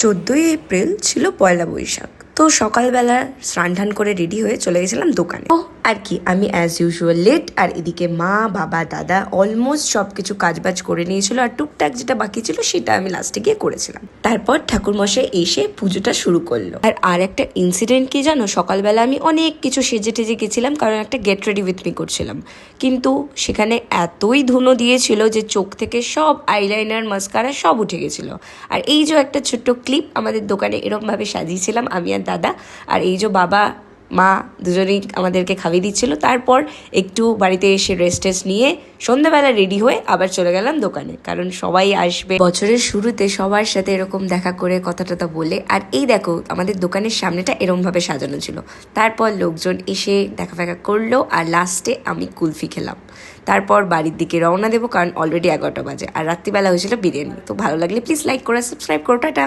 14 April ছিল পয়লা বৈশাখ। তো সকালবেলা স্নান টান করে রেডি হয়ে চলে গেছিলাম দোকানে। ও আর কি, আমি অ্যাজ ইউজুয়াল লেট, আর এদিকে মা বাবা দাদা অলমোস্ট সব কিছু কাজবাজ করে নিয়েছিল, আর টুকটাক যেটা বাকি ছিল সেটা আমি লাস্টে গিয়ে করেছিলাম। তারপর ঠাকুরমশাই এসে পুজোটা শুরু করলো। আর একটা ইনসিডেন্ট কি জানো, সকালবেলা আমি অনেক কিছু সেজে টেজে গেছিলাম, কারণ একটা গেট রেডি উইথ মি করছিলাম, কিন্তু সেখানে এতই ধুনো দিয়েছিল যে চোখ থেকে সব আইলাইনার মাস্কারা সব উঠে গেছিলো। আর এই যে একটা ছোট্ট ক্লিপ আমাদের দোকানে এরকমভাবে সাজিয়েছিলাম আমি আর দাদা, আর এই যে বাবা মা দুজনেই আমাদেরকে খাইয়ে দিচ্ছিল। তারপর একটু বাড়িতে এসে রেস্ট টেস্ট নিয়ে সন্ধ্যাবেলা রেডি হয়ে আবার চলে গেলাম দোকানে, কারণ সবাই আসবে বছরের শুরুতে, সবার সাথে এরকম দেখা করে কথা টথা বলে। আর এই দেখো আমাদের দোকানের সামনেটা এরমভাবে সাজানো ছিল। তারপর লোকজন এসে দেখা ফেকা করলো, আর লাস্টে আমি কুলফি খেলাম। তারপর বাড়ির দিকে রওনা দেবো, কারণ অলরেডি 11টা বাজে, আর রাত্রিবেলা হয়েছিল বিরিয়ানি। তো ভালো লাগলে প্লিজ লাইক করে সাবস্ক্রাইব করো। টাটা।